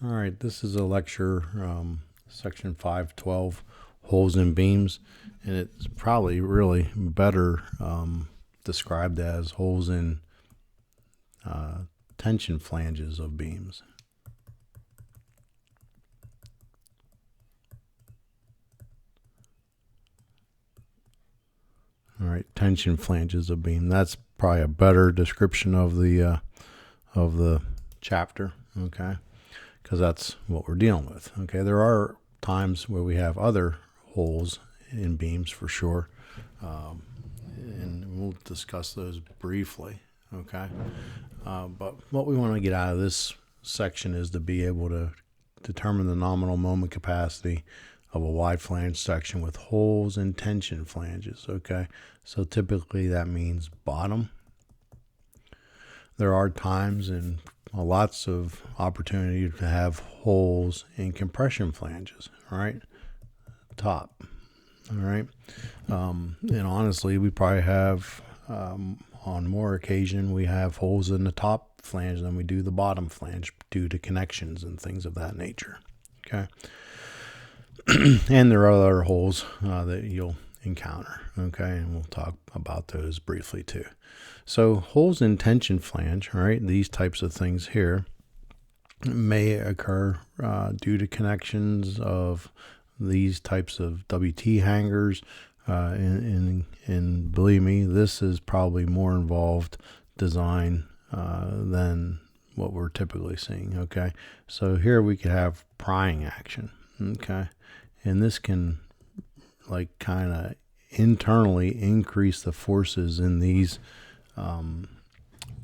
All right, this is a lecture, section 512, holes in beams, and it's probably really better described as holes in tension flanges of beams. All right, tension flanges of beam. That's probably a better description of the chapter. Okay, because that's what we're dealing with. Okay, there are times where we have other holes in beams for sure, and we'll discuss those briefly. Okay, but what we want to get out of this section is to be able to determine the nominal moment capacity of a wide flange section with holes in tension flanges. Okay, so typically that means bottom. There are times and lots of opportunity to have holes in compression flanges. All right, top. All right, and honestly, we probably have on more occasion we have holes in the top flange than we do the bottom flange due to connections and things of that nature. Okay. And there are other holes that you'll encounter. Okay, and we'll talk about those briefly too. So holes in tension flange, right? These types of things here may occur due to connections of these types of WT hangers. And believe me, this is probably more involved design than what we're typically seeing. Okay, so here we could have prying action. Okay, and this can like kind of internally increase the forces in these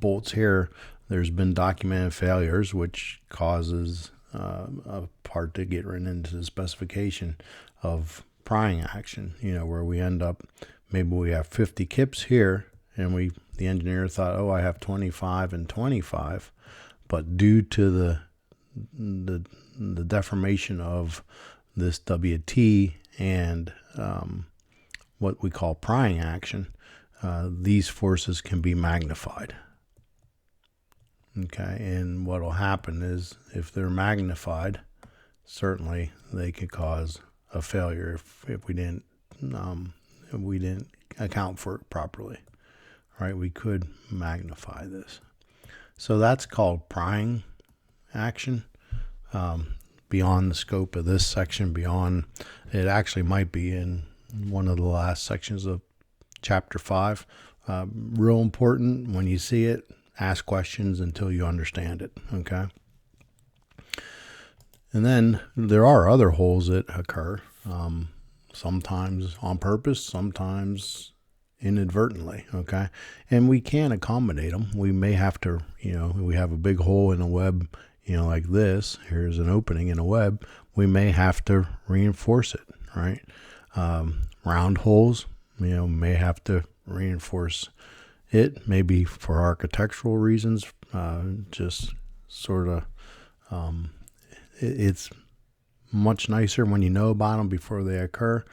bolts here. There's been documented failures which causes a part to get written into the specification of prying action, where we end up, maybe we have 50 kips here and the engineer thought, oh, I have 25 and 25, but due to the deformation of this WT and what we call prying action, these forces can be magnified. Okay, and what will happen is if they're magnified, certainly they could cause a failure if we didn't account for it properly. Right, we could magnify this. So that's called prying action. Beyond the scope of this section, beyond it actually might be in one of the last sections of chapter 5. Real important, when you see it, ask questions until you understand it. Okay. And then there are other holes that occur, sometimes on purpose, sometimes inadvertently. Okay, and we can accommodate them. We may have to, we have a big hole in a web, like this. Here's an opening in a web. We may have to reinforce it. Right, round holes, may have to reinforce it, maybe for architectural reasons. Just sort of, it's much nicer when you know about them before they occur.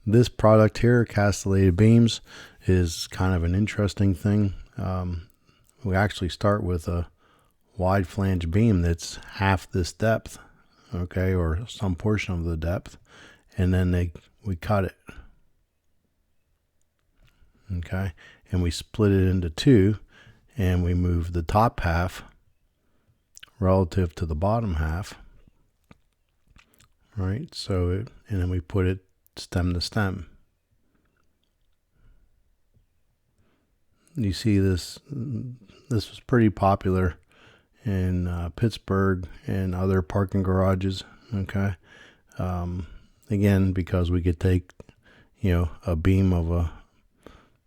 This product here, castellated beams, is kind of an interesting thing. We actually start with a wide flange beam that's half this depth, okay, or some portion of the depth, and then we cut it, okay, and we split it into two, and we move the top half relative to the bottom half, right? So and then we put it stem to stem. You see this was pretty popular in Pittsburgh and other parking garages. Okay, again, because we could take a beam of a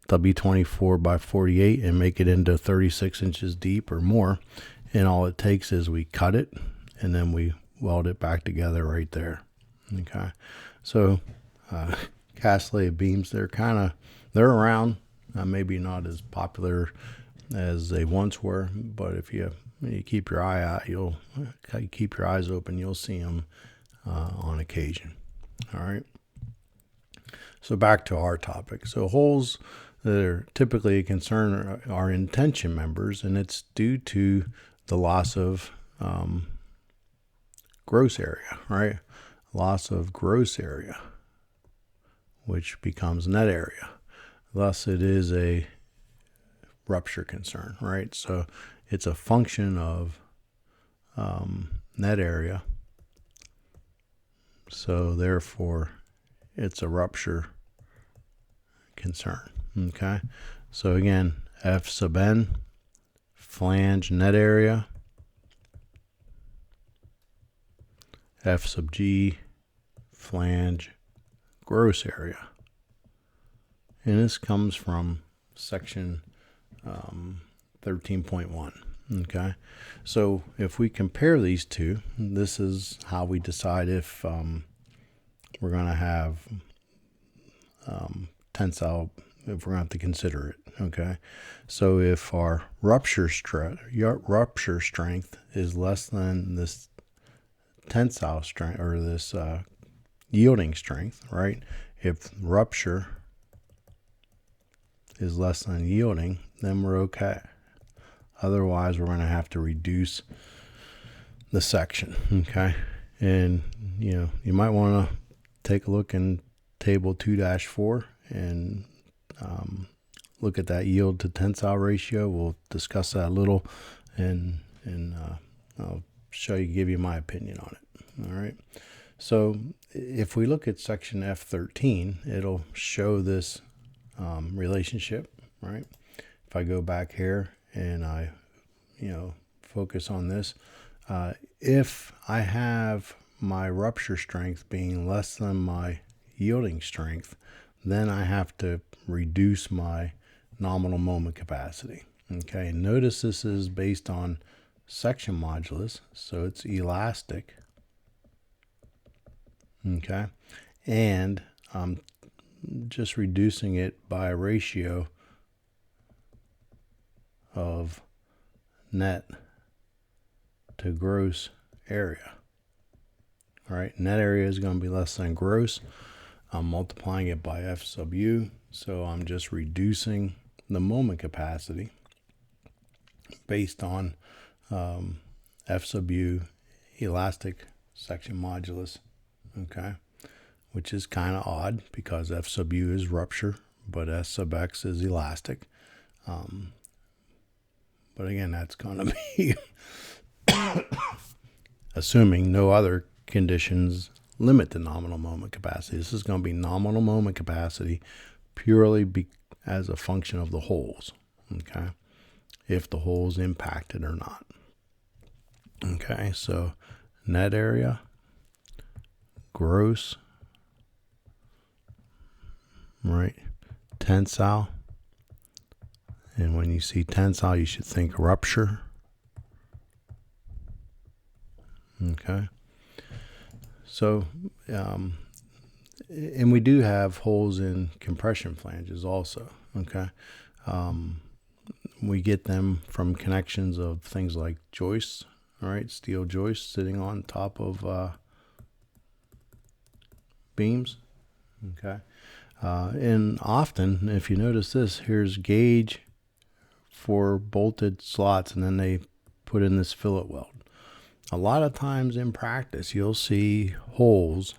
W24 by 48 and make it into 36 inches deep or more, and all it takes is we cut it and then we weld it back together right there. Okay, so castellated beams, they're around, maybe not as popular as they once were, but if you keep your eye out, you'll keep your eyes open, you'll see them on occasion. All right, so back to our topic. So holes that are typically a concern are in tension members, and it's due to the loss of gross area, right? Loss of gross area, which becomes net area. Thus, it is a rupture concern, right? So it's a function of net area. So therefore, it's a rupture concern. Okay. So again, F sub n, flange net area, F sub g, flange gross area. And this comes from section 13.1. Okay. So if we compare these two, this is how we decide if we're going to have tensile, if we're going to have to consider it. Okay. So if our rupture strength is less than this tensile strength, or this yielding strength, right? If rupture is less than yielding, then we're okay. Otherwise, we're going to have to reduce the section. Okay. And you might want to take a look in table 2-4 and look at that yield to tensile ratio. We'll discuss that a little, and I'll give you my opinion on it. All right. So if we look at section F13, it'll show this relationship, right? If I go back here and I, focus on this, if I have my rupture strength being less than my yielding strength, then I have to reduce my nominal moment capacity. Okay, notice this is based on section modulus, so it's elastic. Okay, and I'm just reducing it by a ratio of net to gross area. All right, net area is going to be less than gross. I'm multiplying it by F sub u, so I'm just reducing the moment capacity based on F sub u elastic section modulus, okay, which is kind of odd because F sub u is rupture, but S sub x is elastic. But again, that's going to be assuming no other conditions limit the nominal moment capacity. This is going to be nominal moment capacity purely as a function of the holes, okay, if the hole's impacted or not. Okay, so net area, gross, right, tensile, and when you see tensile, you should think rupture. Okay, so and we do have holes in compression flanges also. Okay, we get them from connections of things like joists, all right, steel joists sitting on top of beams. Okay, and often, if you notice this, here's gauge for bolted slots, and then they put in this fillet weld. A lot of times in practice, you'll see holes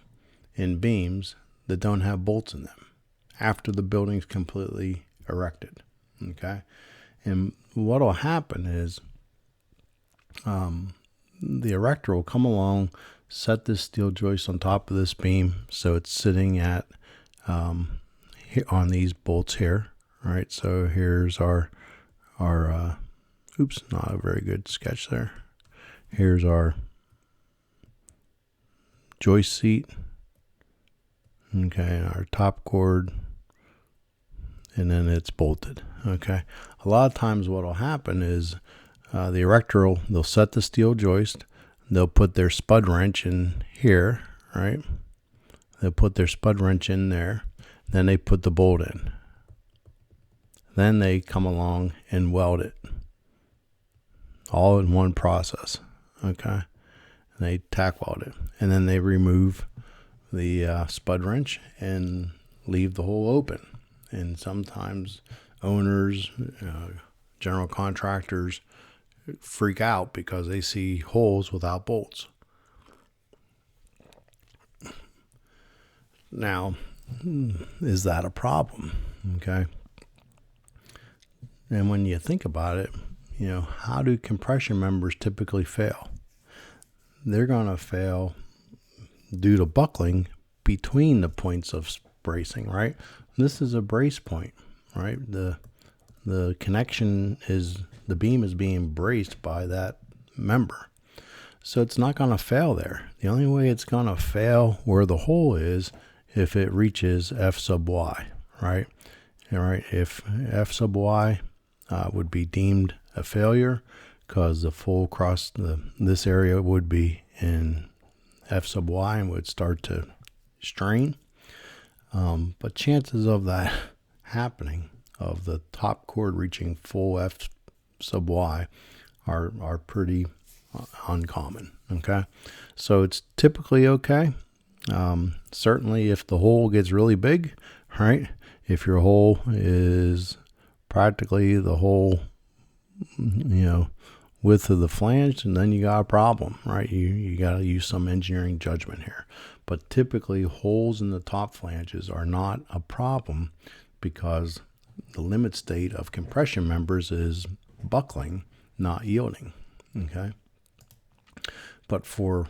in beams that don't have bolts in them after the building's completely erected. Okay, and what will happen is the erector will come along, set this steel joist on top of this beam, so it's sitting at on these bolts here. All right, so here's our oops, not a very good sketch there. Here's our joist seat, okay, our top cord, and then it's bolted. Okay, a lot of times what will happen is the erector they'll set the steel joist, they'll put their spud wrench in here, right? They'll put their spud wrench in there, then they put the bolt in. Then they come along and weld it all in one process. Okay, and they tack weld it, and then they remove the spud wrench and leave the hole open. And sometimes owners, general contractors freak out because they see holes without bolts. Now, is that a problem? Okay. And when you think about it, how do compression members typically fail? They're going to fail due to buckling between the points of bracing, right? This is a brace point, right? The connection is, the beam is being braced by that member. So it's not going to fail there. The only way it's going to fail where the hole is if it reaches F sub Y, right? All right. If F sub Y would be deemed a failure because the full cross this area would be in F sub Y and would start to strain. But chances of that happening, of the top chord reaching full F sub Y, are pretty uncommon. Okay, so it's typically okay. Certainly if the hole gets really big, right? If your hole is practically the whole, width of the flange, and then you got a problem, right? You got to use some engineering judgment here. But typically holes in the top flanges are not a problem because the limit state of compression members is buckling, not yielding. Okay. But for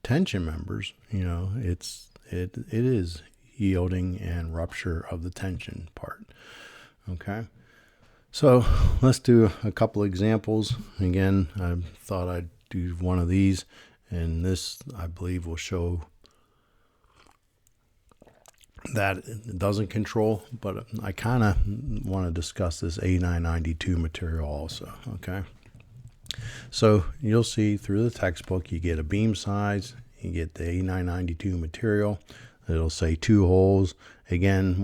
tension members, it is yielding and rupture of the tension part. Okay. So let's do a couple examples. Again, I thought I'd do one of these, and this, I believe, will show that it doesn't control, but I kind of want to discuss this A992 material also. Okay. So you'll see through the textbook, you get a beam size, you get the A992 material. It'll say 2 holes. Again,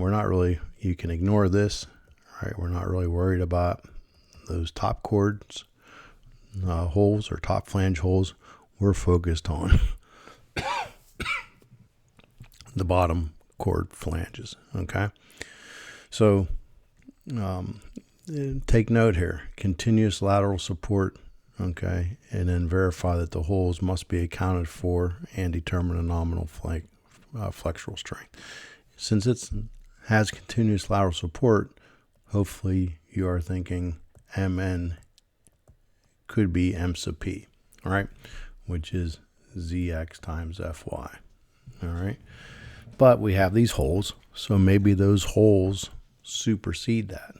you can ignore this. Right, we're not really worried about those top chords holes or top flange holes. We're focused on the bottom chord flanges. Okay, so take note here: continuous lateral support. Okay, and then verify that the holes must be accounted for and determine a nominal flexural strength. Since it has continuous lateral support, hopefully you are thinking Mn could be M sub P, all right, which is Zx times Fy, all right. But we have these holes, so maybe those holes supersede that.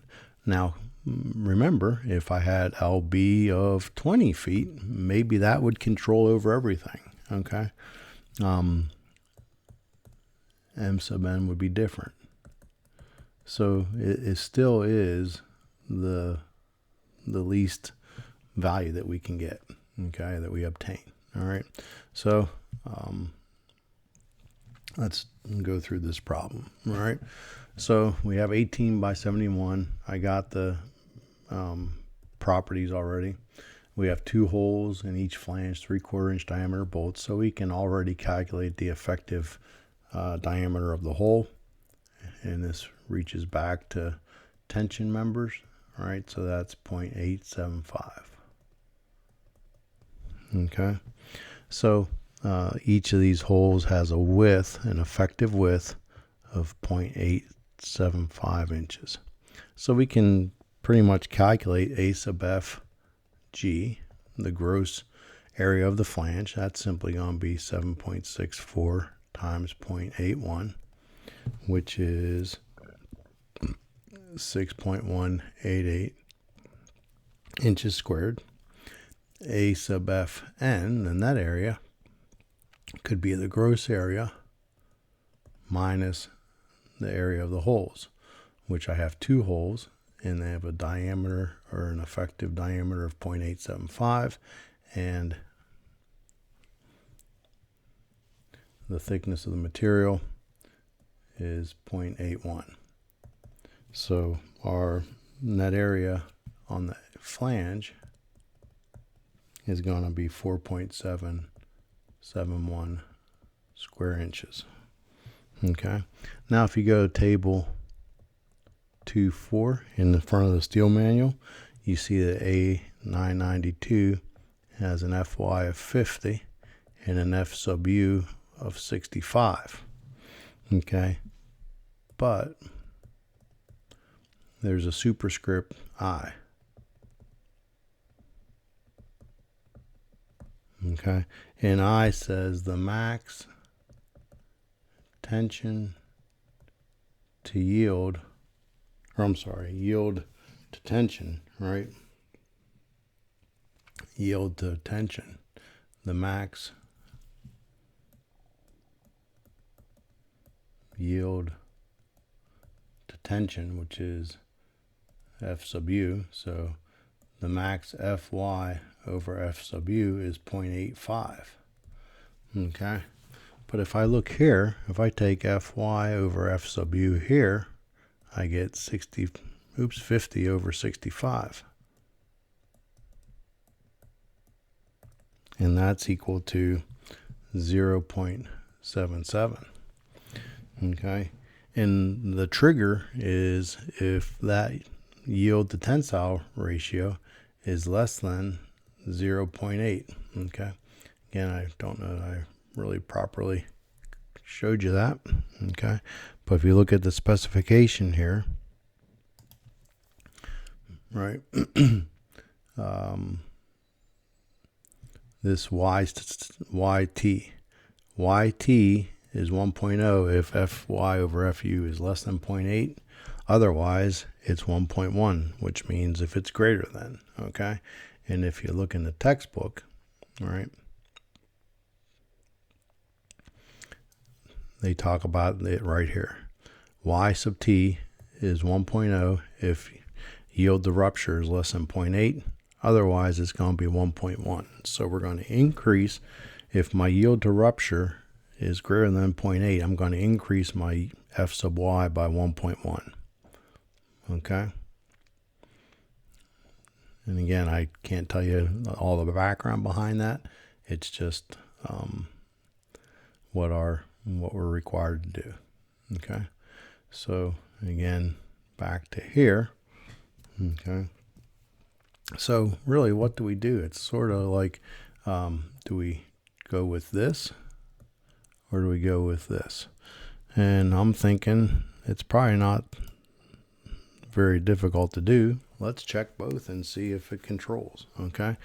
Now, remember, if I had LB of 20 feet, maybe that would control over everything, okay. M sub N would be different. So it still is the least value that we can get, okay, that we obtain. All right. So let's go through this problem. All right. So we have 18 by 71. I got the properties already. We have 2 holes in each flange, 3/4 inch diameter bolts. So we can already calculate the effective diameter of the hole. And this reaches back to tension members, all right? So that's 0.875. Okay, so each of these holes has a width, an effective width of 0.875 inches. So we can pretty much calculate A sub F G, the gross area of the flange. That's simply going to be 7.64 times 0.81. which is 6.188 inches squared. A sub Fn, then that area could be the gross area minus the area of the holes, which I have 2 holes, and they have a diameter, or an effective diameter, of 0.875, and the thickness of the material is 0.81. So our net area on the flange is going to be 4.771 square inches. Okay. Now if you go to table 2.4 in the front of the steel manual, you see that A992 has an Fy of 50 and an F sub U of 65. Okay, but there's a superscript I. Okay, and I says the max tension to yield, or I'm sorry, yield to tension, right? Yield to tension. The max yield to tension, which is F sub U. So the max Fy over F sub U is 0.85. Okay. But if I look here, if I take Fy over F sub U here, I get 50 over 65. And that's equal to 0.77. Okay. And the trigger is if that yield to tensile ratio is less than 0.8. Okay. Again, I don't know that I really properly showed you that. Okay. But if you look at the specification here, right, this YT is 1.0 if Fy over Fu is less than 0.8. Otherwise, it's 1.1, which means if it's greater than, okay? And if you look in the textbook, right, they talk about it right here. Y sub t is 1.0 if yield to rupture is less than 0.8. Otherwise, it's going to be 1.1. So we're going to increase, if my yield to rupture is greater than 0.8, I'm going to increase my F sub y by 1.1. Okay? And again, I can't tell you all the background behind that. It's just what we're required to do. Okay? So again, back to here. Okay? So really, what do we do? It's sort of like, do we go with this or do we go with this? And I'm thinking it's probably not very difficult to do. Let's check both and see if it controls. Okay.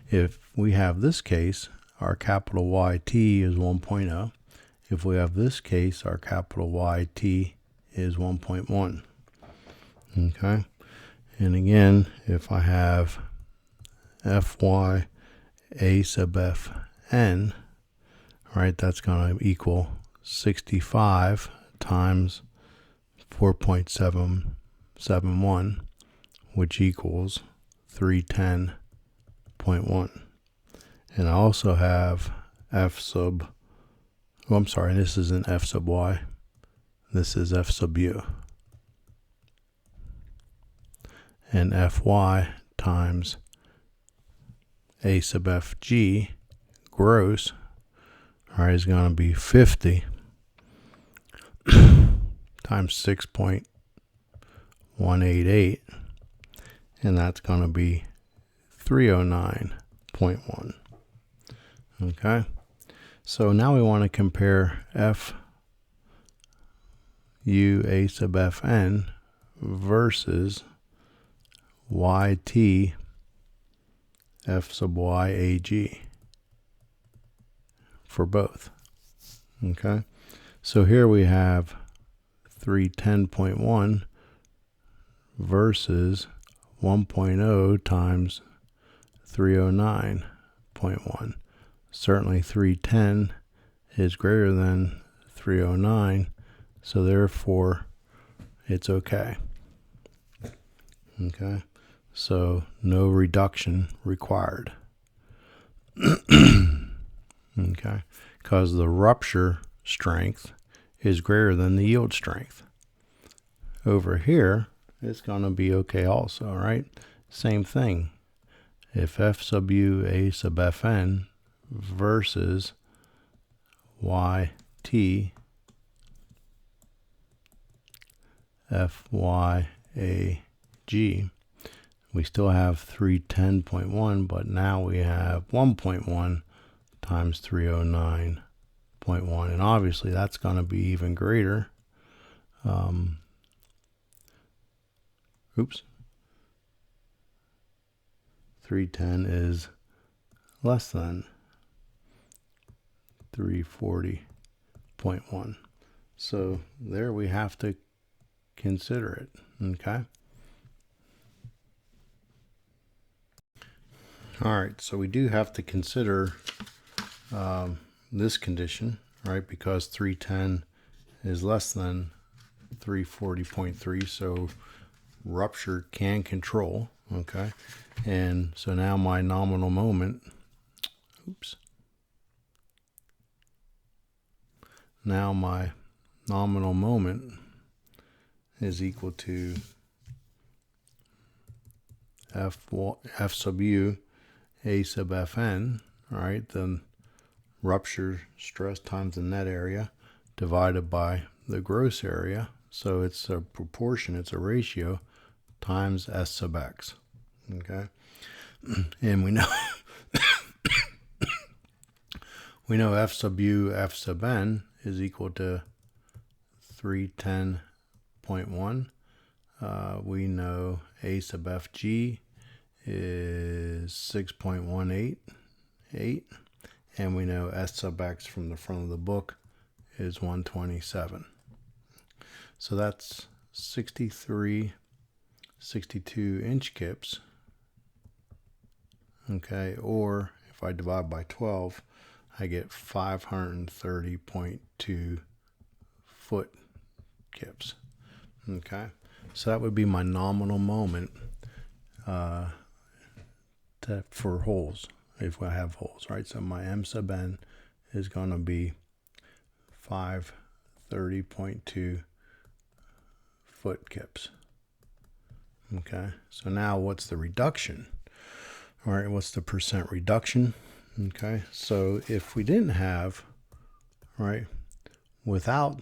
If we have this case, our capital YT is 1.0. If we have this case, our capital YT is 1.1. Okay. And again, if I have Fy A sub Fn, right, that's going to equal 65 times 4.771, which equals 310.1. And I also have F sub, oh, I'm sorry, this isn't F sub Y. This is F sub U. And Fy times A sub Fg gross, all right, is going to be 50 times 6.188, and that's going to be 309.1. Okay, so now we want to compare Fu A sub Fn versus YT F sub Y AG for both. Okay, so here we have 310.1 versus 1.0 times 309.1. Certainly 310 is greater than 309, so therefore it's okay. Okay, so no reduction required. Okay, because the rupture strength is greater than the yield strength. Over here, it's going to be okay also, right? Same thing. If F sub U A sub Fn versus YT Fy AG, we still have 310.1, but now we have 1.1 times 309.1. 0.1, and obviously that's going to be even greater. Oops. 310 is less than 340.1. So there we have to consider it, okay? All right, so we do have to consider this condition, right? Because 310 is less than 340.3, so rupture can control, okay? And so now my nominal moment, now my nominal moment is equal to F sub U A sub Fn, all right? Then rupture stress times the net area divided by the gross area. So it's a proportion, it's a ratio, times S sub x, okay? And we know we know F sub U, F sub N is equal to 310.1. We know A sub FG is 6.188, and we know S sub x from the front of the book is 127. So that's 62 inch kips, okay? Or if I divide by 12, I get 530.2 foot kips, okay? So that would be my nominal moment for holes, if I have holes, right? So my M sub N is going to be 530.2 foot kips, okay? So now what's the reduction? All right, what's the percent reduction? Okay, so if we didn't have, right, without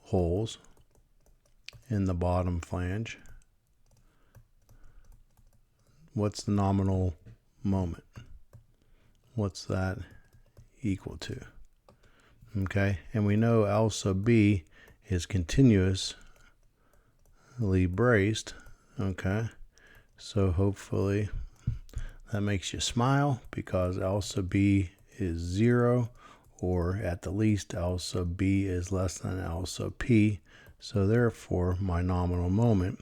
holes in the bottom flange, what's the nominal moment? What's that equal to? Okay, and we know L sub B is continuously braced, okay? So hopefully that makes you smile, because L sub B is 0, or at the least L sub B is less than L sub P. So therefore my nominal moment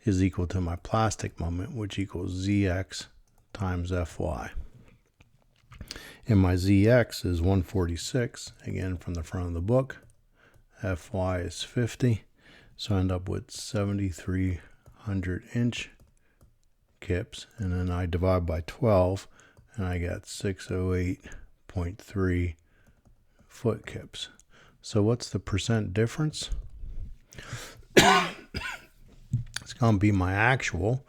is equal to my plastic moment, which equals Zx times Fy. And my Zx is 146, again from the front of the book. Fy is 50, so I end up with 7,300 inch kips, and then I divide by 12 and I got 608.3 foot kips. So what's the percent difference? It's going to be my actual,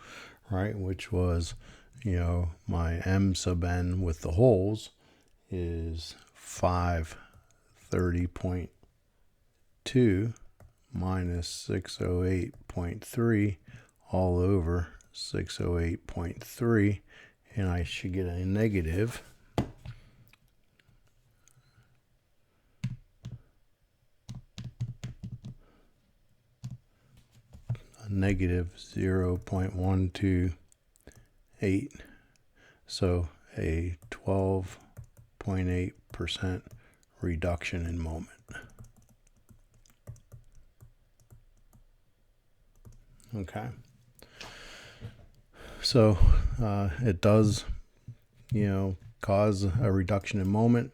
right, which was, you know, my M sub N with the holes is 530.2 minus 608.3 all over 608.3, and I should get a negative negative 0.128, so a 12.8% reduction in moment. Okay, so it does, you know, cause a reduction in moment,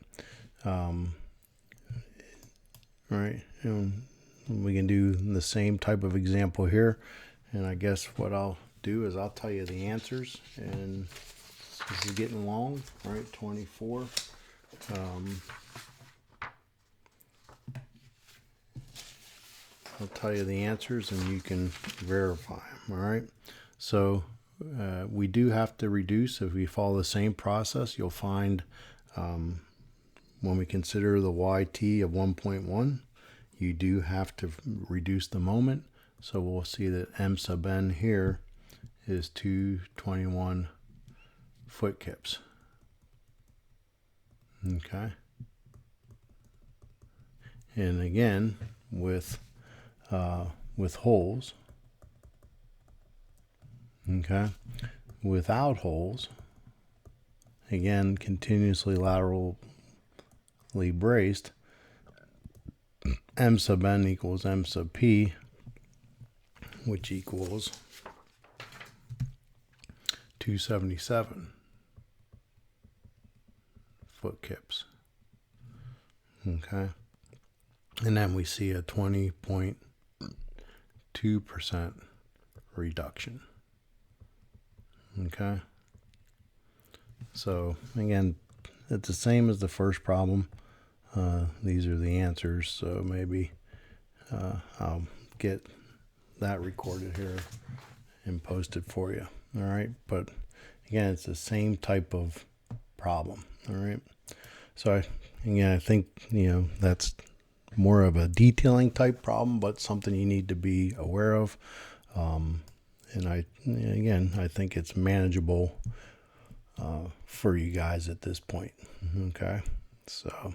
right? And we can do the same type of example here, and I guess what I'll do is I'll tell you the answers, and this is getting long, right? 24. I'll tell you the answers and you can verify them, all right? So we do have to reduce. If we follow the same process, you'll find when we consider the YT of 1.1, you do have to reduce the moment. So we'll see that M sub N here is 221 foot kips. Okay. And again, with holes, okay, without holes, again, continuously laterally braced, M sub n equals M sub p, which equals 277 foot kips. Okay. And then we see a 20.2% reduction. Okay. So again, it's the same as the first problem. These are the answers. So maybe I'll get that recorded here and post it for you. All right. But again, it's the same type of problem. All right. So I think, that's more of a detailing type problem, but something you need to be aware of. And I think it's manageable for you guys at this point. Okay. So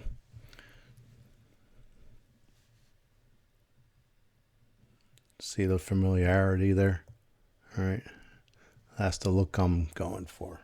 see the familiarity there? All right. That's the look I'm going for.